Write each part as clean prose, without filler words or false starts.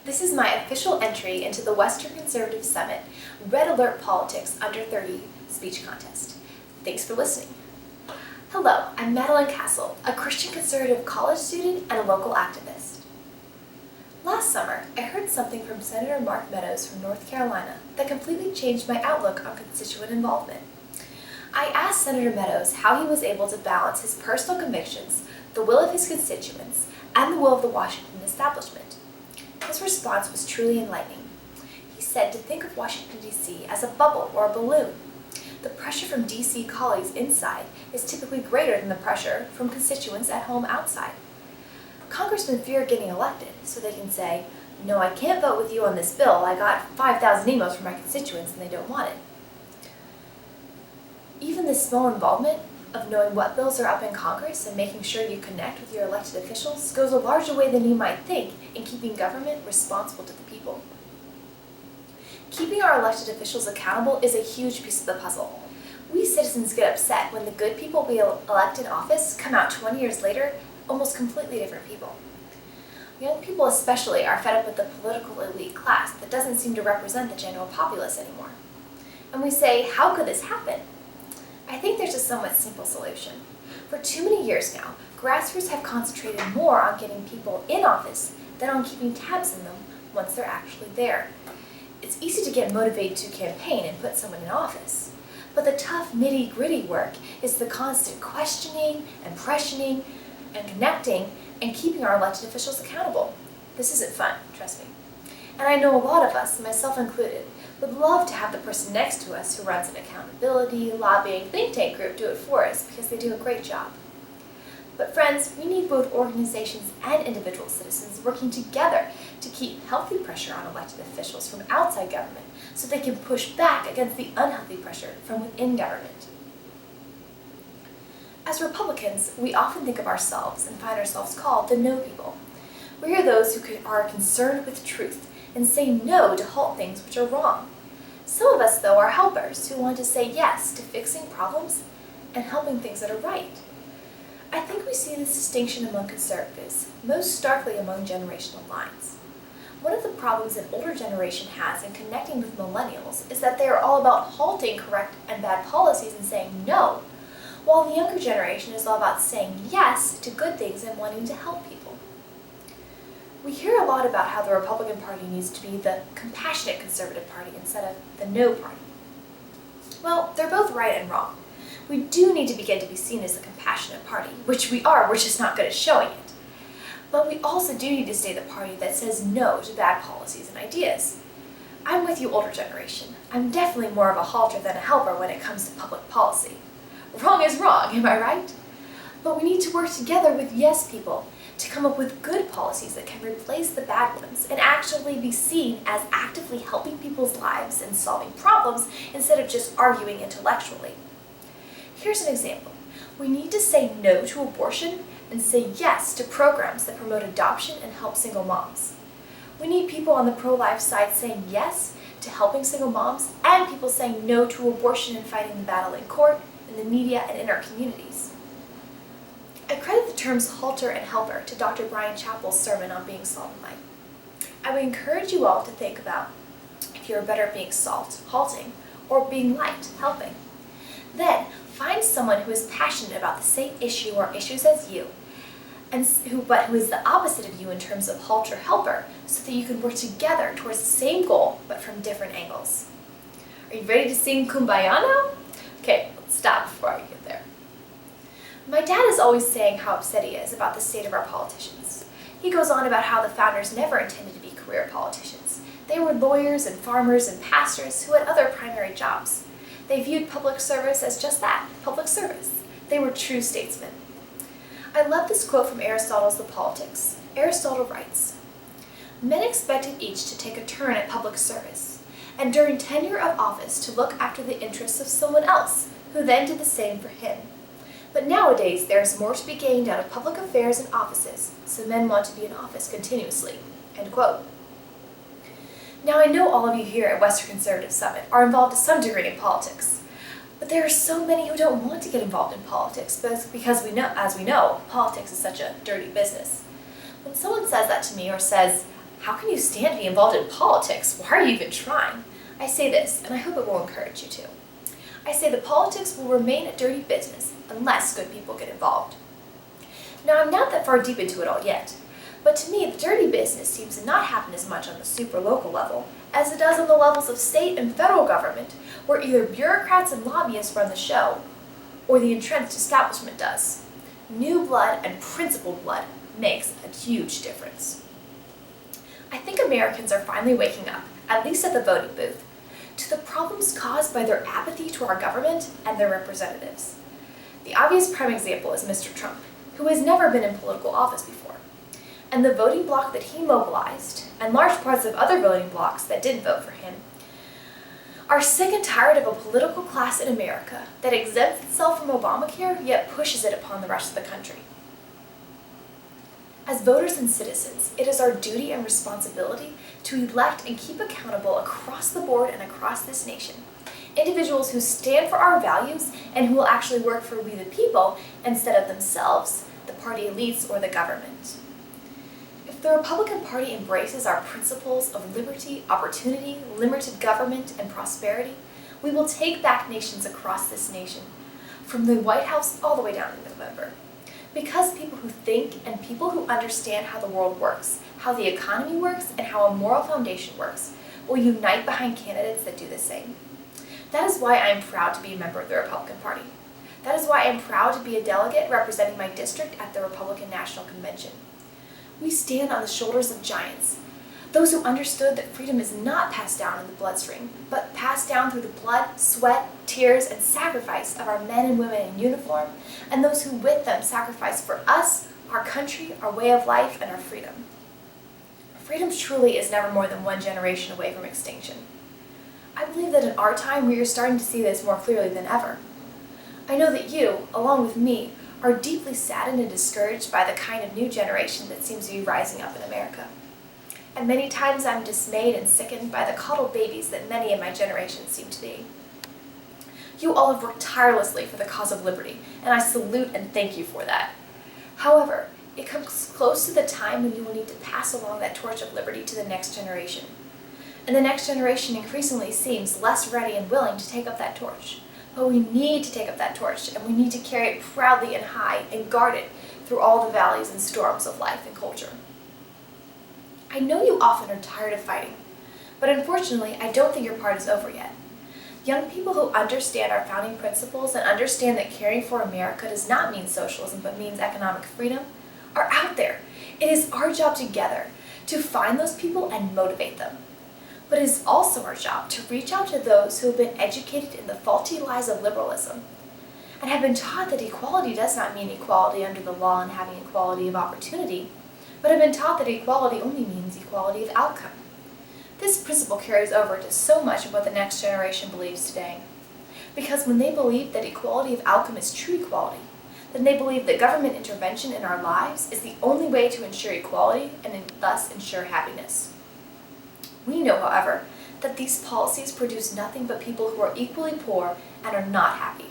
This is my official entry into the Western Conservative Summit Red Alert Politics Under 30 speech contest. Thanks for listening. Hello, I'm Madeleine Castle, a Christian conservative college student and a local activist. Last summer, I heard something from Senator Mark Meadows from North Carolina that completely changed my outlook on constituent involvement. I asked Senator Meadows how he was able to balance his personal convictions, the will of his constituents, and the will of the Washington establishment. His response was truly enlightening. He said to think of Washington, D.C. as a bubble or a balloon. The pressure from D.C. colleagues inside is typically greater than the pressure from constituents at home outside. Congressmen fear getting elected, so they can say, "No, I can't vote with you on this bill. I got 5,000 emails from my constituents and they don't want it." Even this small involvement of knowing what bills are up in Congress and making sure you connect with your elected officials goes a larger way than you might think in keeping government responsible to the people. Keeping our elected officials accountable is a huge piece of the puzzle. We citizens get upset when the good people we elect in office come out 20 years later almost completely different people. Young people especially are fed up with the political elite class that doesn't seem to represent the general populace anymore. And we say, how could this happen? I think there's a somewhat simple solution. For too many years now, grassroots have concentrated more on getting people in office than on keeping tabs on them once they're actually there. It's easy to get motivated to campaign and put someone in office, but the tough nitty-gritty work is the constant questioning and pressioning and connecting and keeping our elected officials accountable. This isn't fun, trust me. And I know a lot of us, myself included, would love to have the person next to us who runs an accountability, lobbying, think tank group do it for us because they do a great job. But friends, we need both organizations and individual citizens working together to keep healthy pressure on elected officials from outside government so they can push back against the unhealthy pressure from within government. As Republicans, we often think of ourselves and find ourselves called the no people. We are those who are concerned with truth and say no to halt things which are wrong. Some of us, though, are helpers who want to say yes to fixing problems and helping things that are right. I think we see this distinction among conservatives, most starkly among generational lines. One of the problems an older generation has in connecting with millennials is that they are all about halting correct and bad policies and saying no, while the younger generation is all about saying yes to good things and wanting to help people. We hear a lot about how the Republican Party needs to be the compassionate conservative party instead of the no party. Well, they're both right and wrong. We do need to begin to be seen as a compassionate party, which we are, we're just not good at showing it. But we also do need to stay the party that says no to bad policies and ideas. I'm with you, older generation. I'm definitely more of a halter than a helper when it comes to public policy. Wrong is wrong, am I right? But we need to work together with yes people to come up with good policies that can replace the bad ones and actually be seen as actively helping people's lives and solving problems instead of just arguing intellectually. Here's an example. We need to say no to abortion and say yes to programs that promote adoption and help single moms. We need people on the pro-life side saying yes to helping single moms and people saying no to abortion and fighting the battle in court, in the media, and in our communities. I credit the terms halter and helper to Dr. Brian Chappell's sermon on being salt and light. I would encourage you all to think about if you're better at being salt, halting, or being light, helping. Then, find someone who is passionate about the same issue or issues as you, but who is the opposite of you in terms of halter helper, so that you can work together towards the same goal, but from different angles. Are you ready to sing Kumbaya now? Okay, let's stop before I get there. My dad is always saying how upset he is about the state of our politicians. He goes on about how the founders never intended to be career politicians. They were lawyers and farmers and pastors who had other primary jobs. They viewed public service as just that, public service. They were true statesmen. I love this quote from Aristotle's The Politics. Aristotle writes, "Men expected each to take a turn at public service, and during tenure of office to look after the interests of someone else, who then did the same for him. But nowadays there is more to be gained out of public affairs and offices, so men want to be in office continuously." End quote. Now I know all of you here at Western Conservative Summit are involved to some degree in politics, but there are so many who don't want to get involved in politics because as we know, politics is such a dirty business. When someone says that to me or says, How can you stand to be involved in politics? Why are you even trying? I say this, and I hope it will encourage you to. I say that politics will remain a dirty business unless good people get involved. Now, I'm not that far deep into it all yet, but to me, the dirty business seems to not happen as much on the super local level as it does on the levels of state and federal government, where either bureaucrats and lobbyists run the show, or the entrenched establishment does. New blood and principled blood makes a huge difference. I think Americans are finally waking up, at least at the voting booth, to the problems caused by their apathy to our government and their representatives. The obvious prime example is Mr. Trump, who has never been in political office before. And the voting bloc that he mobilized, and large parts of other voting blocs that didn't vote for him, are sick and tired of a political class in America that exempts itself from Obamacare yet pushes it upon the rest of the country. As voters and citizens, it is our duty and responsibility to elect and keep accountable across the board and across this nation individuals who stand for our values and who will actually work for we the people instead of themselves, the party elites, or the government. If the Republican Party embraces our principles of liberty, opportunity, limited government, and prosperity, we will take back nations across this nation, from the White House all the way down to November. Because people who think and people who understand how the world works, how the economy works, and how a moral foundation works, will unite behind candidates that do the same. That is why I am proud to be a member of the Republican Party. That is why I am proud to be a delegate representing my district at the Republican National Convention. We stand on the shoulders of giants, those who understood that freedom is not passed down in the bloodstream, but passed down through the blood, sweat, tears, and sacrifice of our men and women in uniform, and those who with them sacrificed for us, our country, our way of life, and our freedom. Freedom truly is never more than one generation away from extinction. I believe that in our time we are starting to see this more clearly than ever. I know that you, along with me, are deeply saddened and discouraged by the kind of new generation that seems to be rising up in America. And many times I'm dismayed and sickened by the coddled babies that many in my generation seem to be. You all have worked tirelessly for the cause of liberty, and I salute and thank you for that. However, it comes close to the time when you will need to pass along that torch of liberty to the next generation. And the next generation increasingly seems less ready and willing to take up that torch. But we need to take up that torch, and we need to carry it proudly and high and guard it through all the valleys and storms of life and culture. I know you often are tired of fighting, but unfortunately, I don't think your part is over yet. Young people who understand our founding principles and understand that caring for America does not mean socialism but means economic freedom are out there. It is our job together to find those people and motivate them. But it is also our job to reach out to those who have been educated in the faulty lies of liberalism and have been taught that equality does not mean equality under the law and having equality of opportunity, but have been taught that equality only means equality of outcome. This principle carries over to so much of what the next generation believes today. Because when they believe that equality of outcome is true equality, then they believe that government intervention in our lives is the only way to ensure equality and thus ensure happiness. We know, however, that these policies produce nothing but people who are equally poor and are not happy.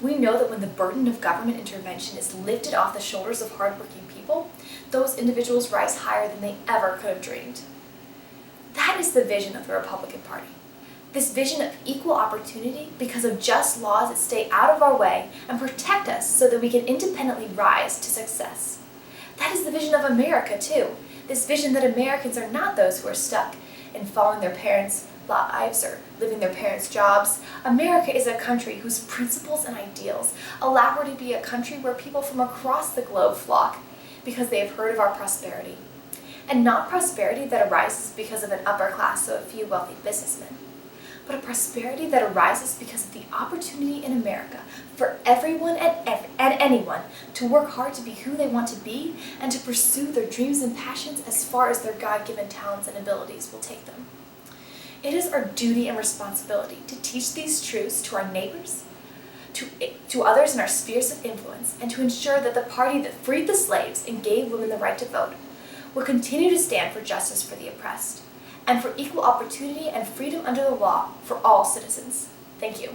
We know that when the burden of government intervention is lifted off the shoulders of hardworking people, those individuals rise higher than they ever could have dreamed. That is the vision of the Republican Party. This vision of equal opportunity because of just laws that stay out of our way and protect us so that we can independently rise to success. That is the vision of America, too. This vision that Americans are not those who are stuck in following their parents' lives or living their parents' jobs. America is a country whose principles and ideals allow her to be a country where people from across the globe flock because they have heard of our prosperity. And not prosperity that arises because of an upper class of a few wealthy businessmen, but a prosperity that arises because of the opportunity in America for everyone and anyone to work hard to be who they want to be and to pursue their dreams and passions as far as their God-given talents and abilities will take them. It is our duty and responsibility to teach these truths to our neighbors, to others in our spheres of influence, and to ensure that the party that freed the slaves and gave women the right to vote will continue to stand for justice for the oppressed and for equal opportunity and freedom under the law for all citizens. Thank you.